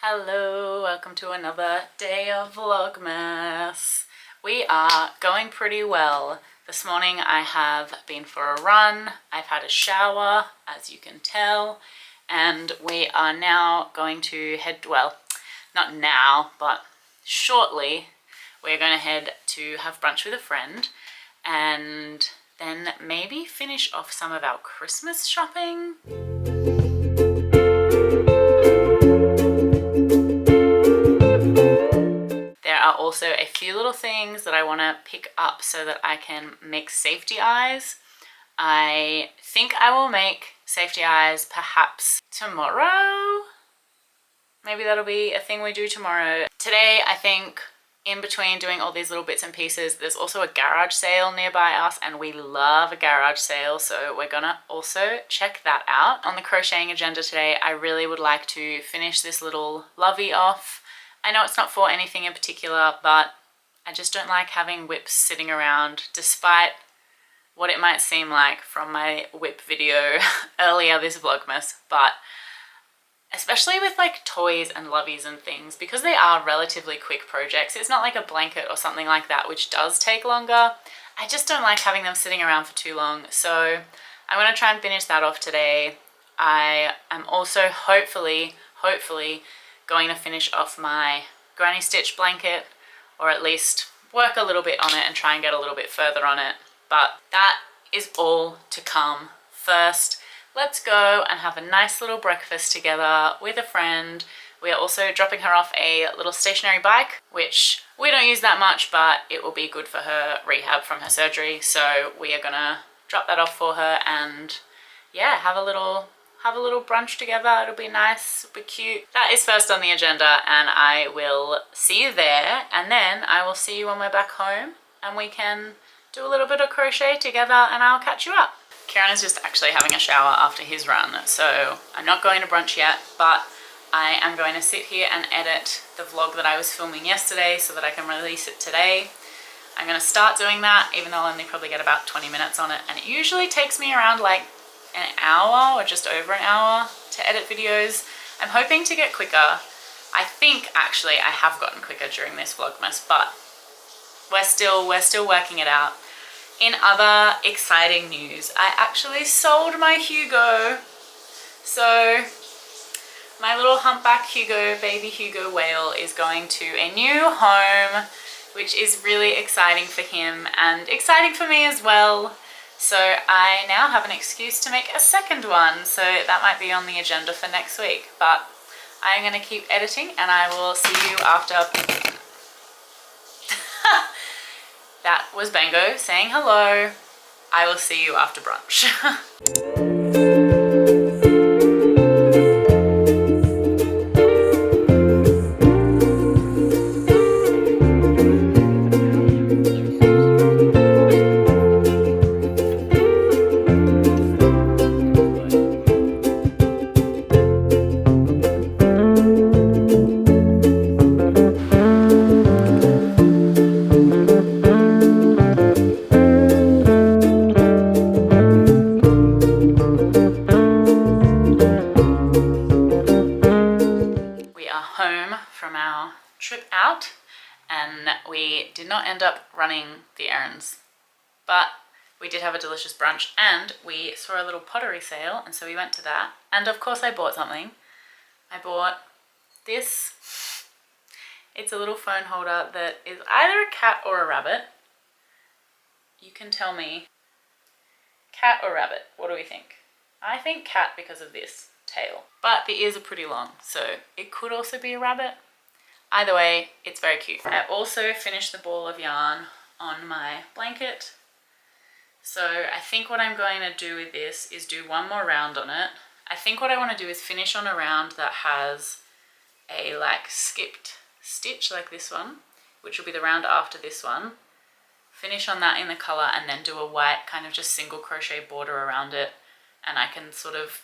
Hello, welcome to another day of Vlogmas. We are going pretty well. This morning I have been for a run, I've had a shower, as you can tell, and we are now going to head, well, not now, but shortly, we're going to head to have brunch with a friend and then maybe finish off some of our Christmas shopping. There are also a few little things that I want to pick up so that I can make safety eyes. I think I will make safety eyes perhaps tomorrow. Maybe that'll be a thing we do tomorrow. Today, I think in between doing all these little bits and pieces, there's also a garage sale nearby us and we love a garage sale, so we're gonna also check that out. On the crocheting agenda today, I really would like to finish this little lovey off. I know it's not for anything in particular, but I just don't like having whips sitting around, despite what it might seem like from my whip video earlier this Vlogmas. But especially with like toys and loveys and things, because they are relatively quick projects, it's not like a blanket or something like that, which does take longer. I just don't like having them sitting around for too long. So I'm going to try and finish that off today. I am also hopefully going to finish off my granny stitch blanket, or at least work a little bit on it and try and get a little bit further on it. But that is all to come. First, let's go and have a nice little breakfast together with a friend. We are also dropping her off a little stationary bike, which we don't use that much, but it will be good for her rehab from her surgery. So we are gonna drop that off for her and yeah, have a little brunch together. It'll be nice, it'll be cute. That is first on the agenda and I will see you there, and then I will see you when we're back home and we can do a little bit of crochet together and I'll catch you up. Kieran is just actually having a shower after his run, so I'm not going to brunch yet, but I am going to sit here and edit the vlog that I was filming yesterday so that I can release it today. I'm going to start doing that, even though I'll only probably get about 20 minutes on it, and it usually takes me around like an hour or just over an hour to edit videos. I'm hoping to get quicker. I think actually I have gotten quicker during this Vlogmas, but we're still working it out. In other exciting news, I actually sold my Hugo. So my little humpback Hugo, baby Hugo whale, is going to a new home, which is really exciting for him and exciting for me as well. So I now have an excuse to make a second one, so that might be on the agenda for next week. But I'm going to keep editing and I will see you after. That was Bango saying hello. I will see you after brunch. Trip out, and we did not end up running the errands, but we did have a delicious brunch and we saw a little pottery sale, and so we went to that. And of course I bought something. I bought this. It's a little phone holder that is either a cat or a rabbit. You can tell me, cat or rabbit, what do we think? I think cat because of this tail, but the ears are pretty long, so it could also be a rabbit. Either way, it's very cute. I also finished the ball of yarn on my blanket. So I think what I'm going to do with this is do one more round on it. I think what I want to do is finish on a round that has a like skipped stitch like this one, which will be the round after this one. Finish on that in the color and then do a white kind of just single crochet border around it. And I can sort of,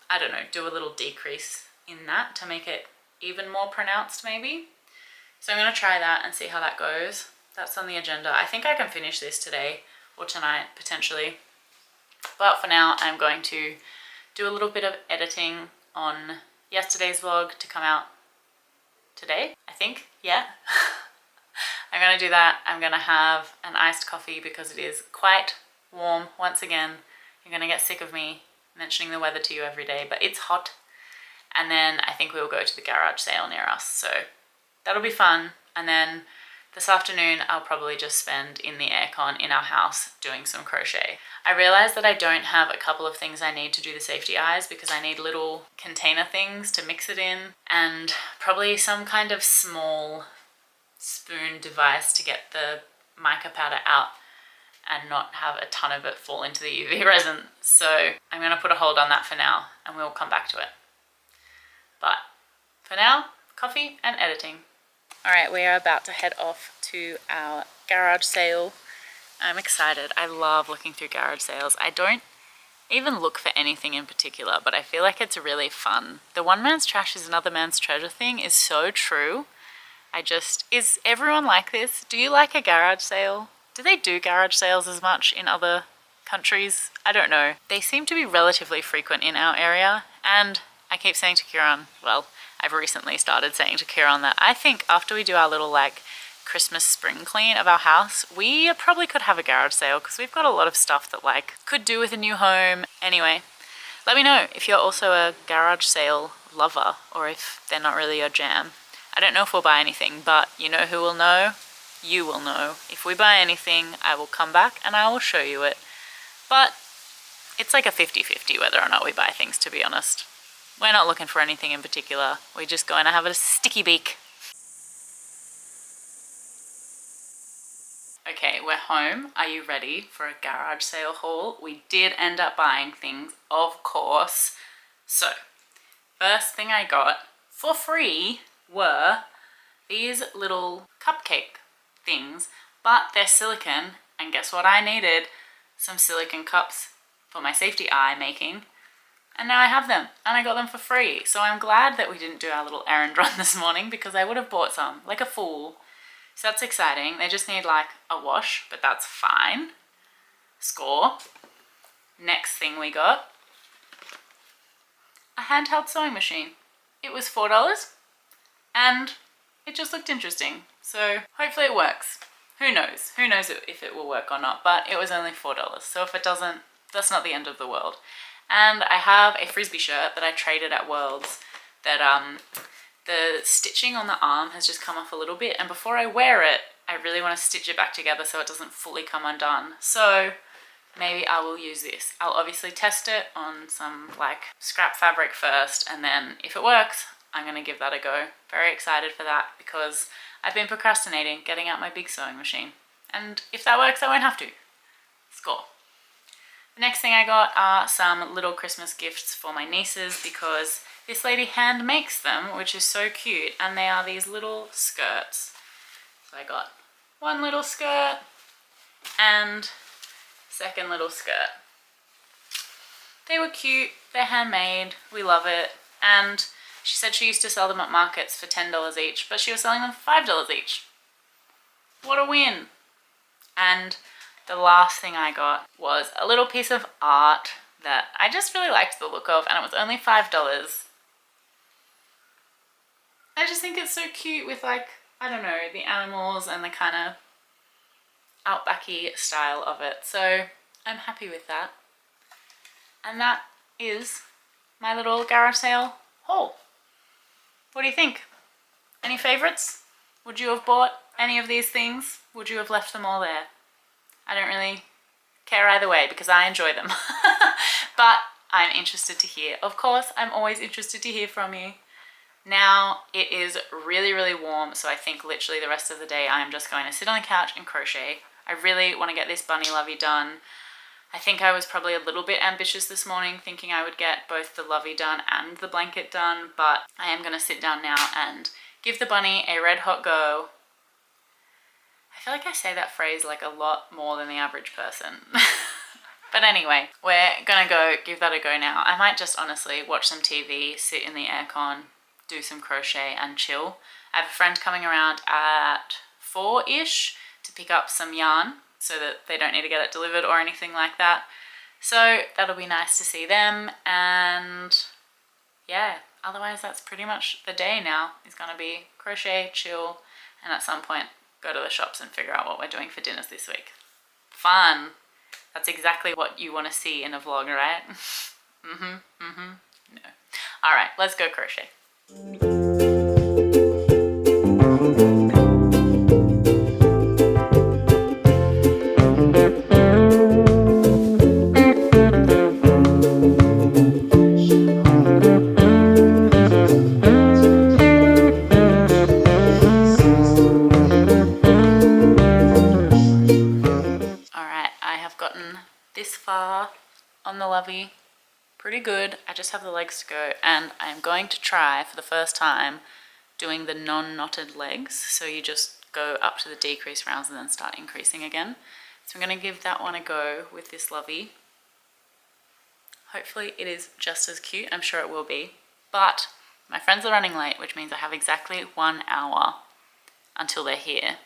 I don't know, do a little decrease in that to make it even more pronounced maybe. So I'm going to try that and see how that goes. That's on the agenda. I think I can finish this today or tonight potentially, but for now I'm going to do a little bit of editing on yesterday's vlog to come out today, I think. Yeah. I'm gonna do that. I'm gonna have an iced coffee because it is quite warm. Once again, you're gonna get sick of me mentioning the weather to you every day, but it's hot. And then I think we will go to the garage sale near us, so that'll be fun. And then this afternoon I'll probably just spend in the aircon in our house doing some crochet. I realized that I don't have a couple of things I need to do the safety eyes because I need little container things to mix it in and probably some kind of small spoon device to get the mica powder out and not have a ton of it fall into the UV resin. So I'm going to put a hold on that for now and we'll come back to it. But for now, coffee and editing. All right, we are about to head off to our garage sale. I'm excited. I love looking through garage sales. I don't even look for anything in particular, but I feel like it's really fun. The one man's trash is another man's treasure thing is so true. Is everyone like this? Do you like a garage sale? Do they do garage sales as much in other countries? I don't know. They seem to be relatively frequent in our area, and I keep saying to Kieran, well, I've recently started saying to Kieran that I think after we do our little like Christmas spring clean of our house, we probably could have a garage sale because we've got a lot of stuff that like could do with a new home. Anyway, let me know if you're also a garage sale lover or if they're not really your jam. I don't know if we'll buy anything, but you know who will know? You will know. If we buy anything, I will come back and I will show you it. But it's like a 50-50 whether or not we buy things, to be honest. We're not looking for anything in particular. We're just going to have a sticky beak. Okay, we're home. Are you ready for a garage sale haul? We did end up buying things, of course. So, first thing I got for free were these little cupcake things, but they're silicone, and guess what I needed? Some silicone cups for my safety eye making. And now I have them, and I got them for free. So I'm glad that we didn't do our little errand run this morning because I would have bought some, like a fool. So that's exciting. They just need like a wash, but that's fine. Score. Next thing we got, a handheld sewing machine. It was $4, and it just looked interesting. So hopefully it works. Who knows? Who knows if it will work or not, but it was only $4. So if it doesn't, that's not the end of the world. And I have a Frisbee shirt that I traded at Worlds that the stitching on the arm has just come off a little bit, and before I wear it, I really want to stitch it back together so it doesn't fully come undone. So maybe I will use this. I'll obviously test it on some like scrap fabric first, and then if it works, I'm going to give that a go. Very excited for that because I've been procrastinating getting out my big sewing machine. And if that works, I won't have to. Score. The next thing I got are some little Christmas gifts for my nieces because this lady hand makes them, which is so cute, and they are these little skirts. So I got one little skirt and second little skirt. They were cute, they're handmade, we love it, and she said she used to sell them at markets for $10 each, but she was selling them for $5 each. What a win! And the last thing I got was a little piece of art that I just really liked the look of, and it was only $5. I just think it's so cute with like, I don't know, the animals and the kind of outbacky style of it. So I'm happy with that. And that is my little garage sale haul. What do you think? Any favorites? Would you have bought any of these things? Would you have left them all there? I don't really care either way because I enjoy them. But I'm interested to hear. Of course, I'm always interested to hear from you. Now it is really, really warm, so I think literally the rest of the day I'm just going to sit on the couch and crochet. I really want to get this bunny lovey done. I think I was probably a little bit ambitious this morning, thinking I would get both the lovey done and the blanket done, but I am going to sit down now and give the bunny a red hot go. I feel like I say that phrase like a lot more than the average person. But anyway, we're gonna go give that a go now. I might just honestly watch some TV, sit in the aircon, do some crochet and chill. I have a friend coming around at 4-ish to pick up some yarn so that they don't need to get it delivered or anything like that. So that'll be nice to see them, and yeah, otherwise that's pretty much the day now. It's gonna be crochet, chill, and at some point go to the shops and figure out what we're doing for dinners this week. Fun. That's exactly what you want to see in a vlog, right? No. All right, let's go crochet. This far on the lovey, pretty good. I just have the legs to go, and I'm going to try for the first time doing the non-knotted legs. So you just go up to the decrease rounds and then start increasing again. So I'm going to give that one a go with this lovey. Hopefully it is just as cute. I'm sure it will be. But my friends are running late, which means I have exactly 1 hour until they're here.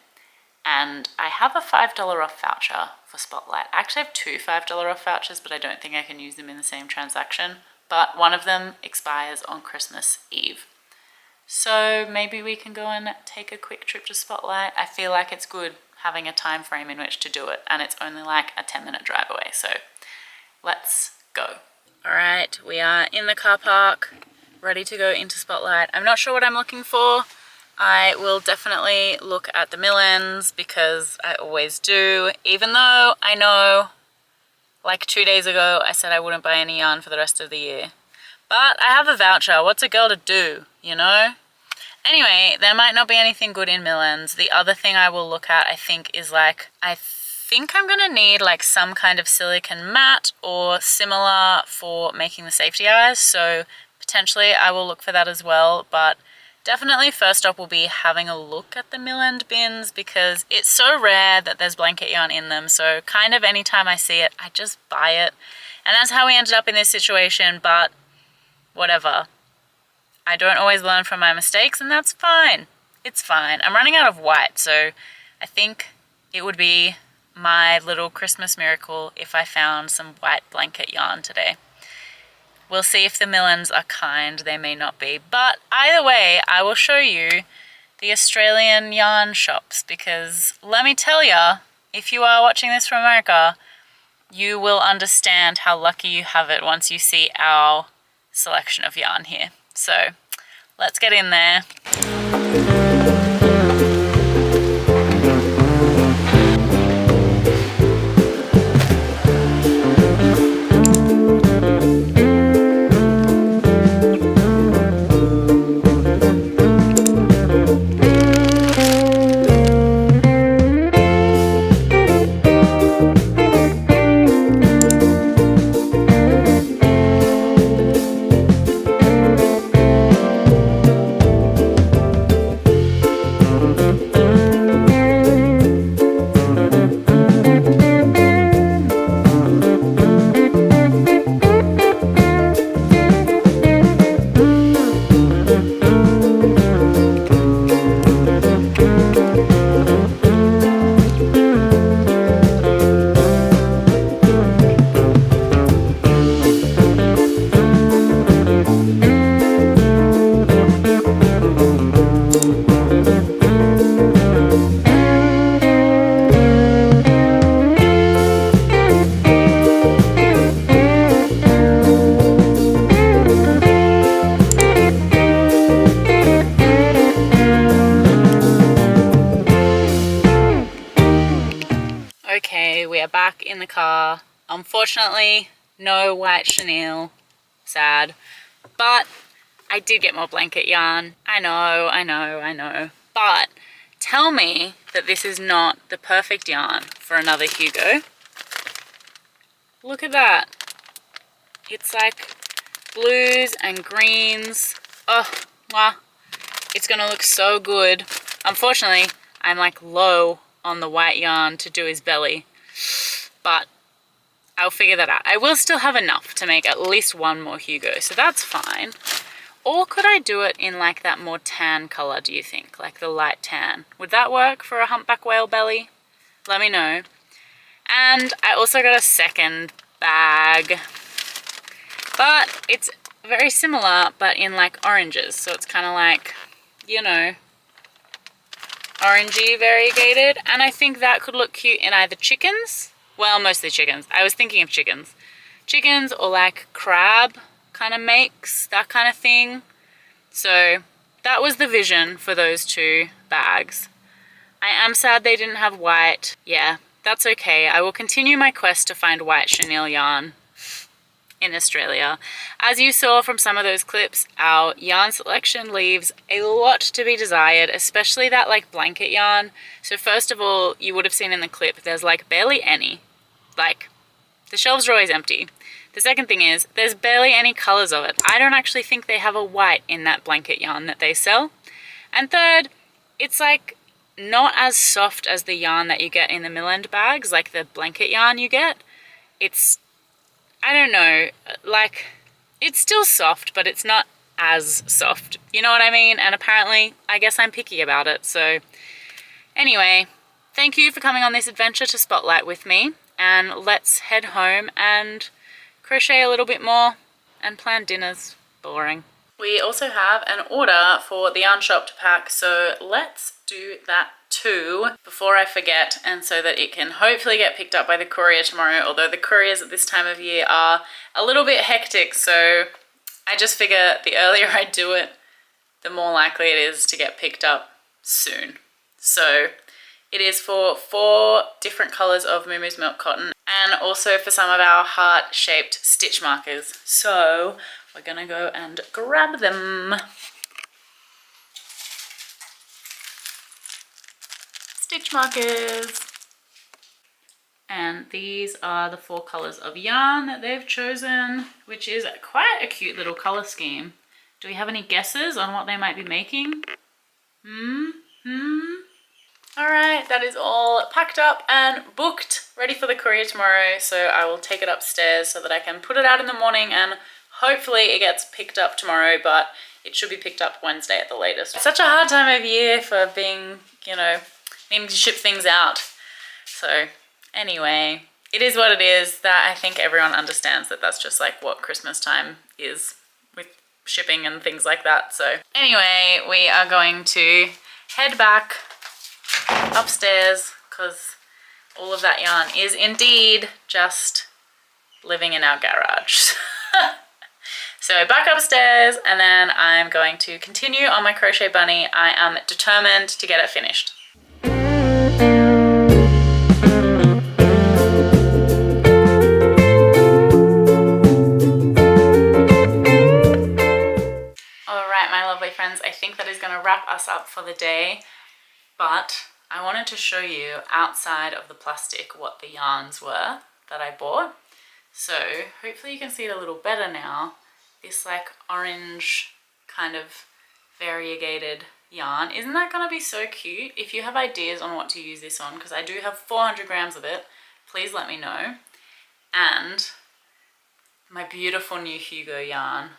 And I have a $5 off voucher for Spotlight. I actually have 2 $5 off vouchers, but I don't think I can use them in the same transaction. But one of them expires on Christmas Eve. So maybe we can go and take a quick trip to Spotlight. I feel like it's good having a time frame in which to do it, and it's only like a 10-minute drive away. So let's go. All right, we are in the car park, ready to go into Spotlight. I'm not sure what I'm looking for. I will definitely look at the mill ends because I always do, even though I know like 2 days ago I said I wouldn't buy any yarn for the rest of the year. But I have a voucher. What's a girl to do, you know? Anyway, there might not be anything good in mill ends. The other thing I will look at, I think, is like, I think I'm gonna need like some kind of silicone mat or similar for making the safety eyes. So potentially I will look for that as well, but definitely first up will be having a look at the mill end bins because it's so rare that there's blanket yarn in them. So kind of anytime I see it, I just buy it. And that's how we ended up in this situation, but whatever. I don't always learn from my mistakes, and that's fine. It's fine. I'm running out of white, so I think it would be my little Christmas miracle if I found some white blanket yarn today. We'll see if the mill ends are kind. They may not be. But either way, I will show you the Australian yarn shops because let me tell you, if you are watching this from America, you will understand how lucky you have it once you see our selection of yarn here. So let's get in there. Okay, we are back in the car. Unfortunately, no white chenille. Sad. But I did get more blanket yarn. I know. But tell me that this is not the perfect yarn for another Hugo. Look at that. It's like blues and greens. Oh, wow. It's gonna look so good. Unfortunately, I'm like low on the white yarn to do his belly, but I'll figure that out. I will still have enough to make at least one more Hugo, so that's fine. Or could I do it in like that more tan color, do you think? Like the light tan. Would that work for a humpback whale belly? Let me know. And I also got a second bag, but it's very similar, but in like oranges. So it's kind of like, you know, orangey variegated. And I think that could look cute in either chickens. Well, mostly chickens. I was thinking of chickens. Chickens or like crab kind of makes, that kind of thing. So that was the vision for those two bags. I am sad they didn't have white. Yeah, that's okay. I will continue my quest to find white chenille yarn in Australia. As you saw from some of those clips, our yarn selection leaves a lot to be desired, especially that like blanket yarn. So first of all, you would have seen in the clip, there's like barely any. Like, the shelves are always empty. The second thing is, there's barely any colors of it. I don't actually think they have a white in that blanket yarn that they sell. And third, it's like not as soft as the yarn that you get in the mill end bags, like the blanket yarn you get. It's, I don't know, like, it's still soft, but it's not as soft. You know what I mean? And apparently, I guess I'm picky about it. So anyway, thank you for coming on this adventure to Spotlight with me. And let's head home and crochet a little bit more and plan dinners. Boring. We also have an order for the yarn shop to pack, so let's do that too before I forget, and so that it can hopefully get picked up by the courier tomorrow, although the couriers at this time of year are a little bit hectic, so I just figure the earlier I do it, the more likely it is to get picked up soon. So it is for 4 different colors of Moo Moo's Milk Cotton, and also for some of our heart-shaped stitch markers. So we're gonna go and grab them. Stitch markers. And these are the 4 colors of yarn that they've chosen, which is quite a cute little color scheme. Do we have any guesses on what they might be making? Alright, that is all packed up and booked, ready for the courier tomorrow, so I will take it upstairs so that I can put it out in the morning, and hopefully it gets picked up tomorrow, but it should be picked up Wednesday at the latest. It's such a hard time of year for being, you know, needing to ship things out. So anyway, it is what it is. That I think everyone understands that that's just like what Christmas time is with shipping and things like that. So anyway, we are going to head back upstairs because all of that yarn is indeed just living in our garage. So back upstairs, and then I'm going to continue on my crochet bunny. I am determined to get it finished. Alright, my lovely friends, I think that is going to wrap us up for the day, but I wanted to show you outside of the plastic what the yarns were that I bought. So hopefully you can see it a little better now. This like orange kind of variegated yarn. Isn't that going to be so cute? If you have ideas on what to use this on, because I do have 400 grams of it, please let me know. And my beautiful new Hugo yarn.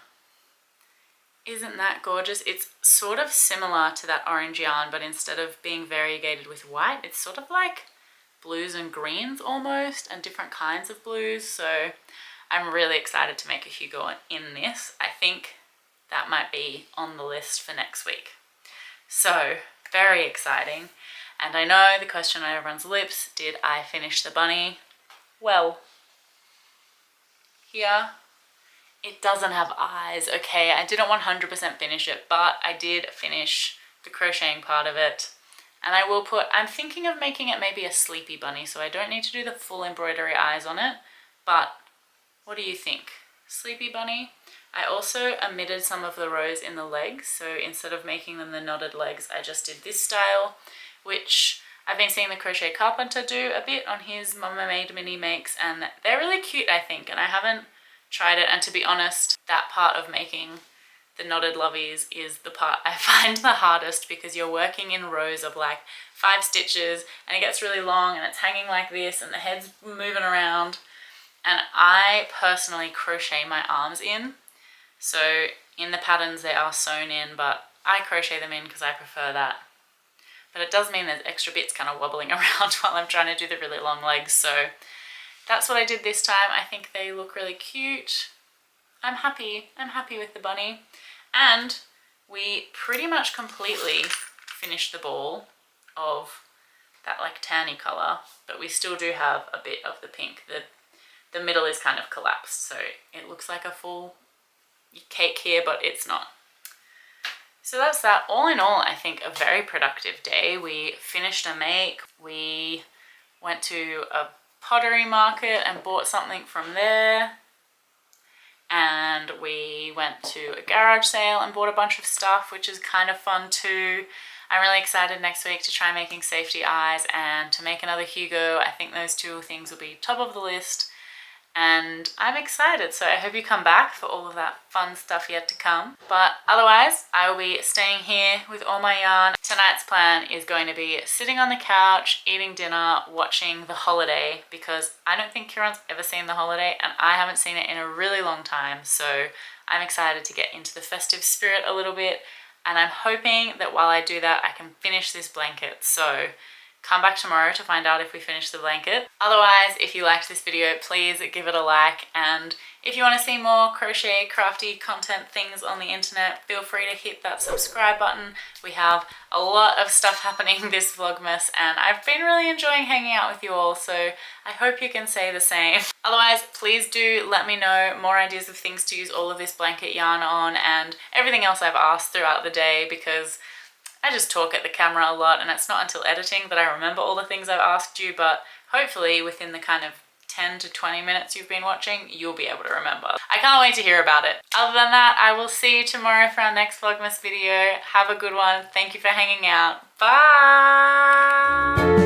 Isn't that gorgeous? It's sort of similar to that orange yarn, but instead of being variegated with white, it's sort of like blues and greens almost, and different kinds of blues. So I'm really excited to make a Hugo in this. I think that might be on the list for next week. So very exciting. And I know the question on everyone's lips, did I finish the bunny? Well, here it doesn't have eyes. Okay, I didn't 100% finish it, but I did finish the crocheting part of it. And I will put, I'm thinking of making it maybe a sleepy bunny, so I don't need to do the full embroidery eyes on it. But what do you think? Sleepy bunny? I also omitted some of the rows in the legs, so instead of making them the knotted legs, I just did this style, which I've been seeing the Crochet Carpenter do a bit on his Mama Made mini makes, and they're really cute, I think, and I haven't tried it. And to be honest, that part of making the knotted lovies is the part I find the hardest, because you're working in rows of like 5 stitches and it gets really long and it's hanging like this and the head's moving around, and I personally crochet my arms in. So in the patterns they are sewn in, but I crochet them in because I prefer that. But it does mean there's extra bits kind of wobbling around while I'm trying to do the really long legs. So that's what I did this time. I think they look really cute. I'm happy with the bunny. And we pretty much completely finished the ball of that like tanny colour, but we still do have a bit of the pink. The middle is kind of collapsed, so it looks like a full cake here, but it's not. So that's that. All in all, I think a very productive day. We finished a make. We went to a pottery market and bought something from there. And we went to a garage sale and bought a bunch of stuff, which is kind of fun too. I'm really excited next week to try making safety eyes and to make another Hugo. I think those two things will be top of the list. And I'm excited, so I hope you come back for all of that fun stuff yet to come. But otherwise, I will be staying here with all my yarn. Tonight's plan is going to be sitting on the couch, eating dinner, watching The Holiday, because I don't think Kieran's ever seen The Holiday, and I haven't seen it in a really long time, so I'm excited to get into the festive spirit a little bit, and I'm hoping that while I do that, I can finish this blanket. So come back tomorrow to find out if we finish the blanket. Otherwise, if you liked this video, please give it a like. And if you want to see more crochet crafty content things on the internet, feel free to hit that subscribe button. We have a lot of stuff happening this Vlogmas, and I've been really enjoying hanging out with you all, so I hope you can say the same. Otherwise, please do let me know more ideas of things to use all of this blanket yarn on and everything else I've asked throughout the day, because I just talk at the camera a lot and it's not until editing that I remember all the things I've asked you, but hopefully within the kind of 10 to 20 minutes you've been watching, you'll be able to remember. I can't wait to hear about it. Other than that, I will see you tomorrow for our next Vlogmas video. Have a good one. Thank you for hanging out. Bye!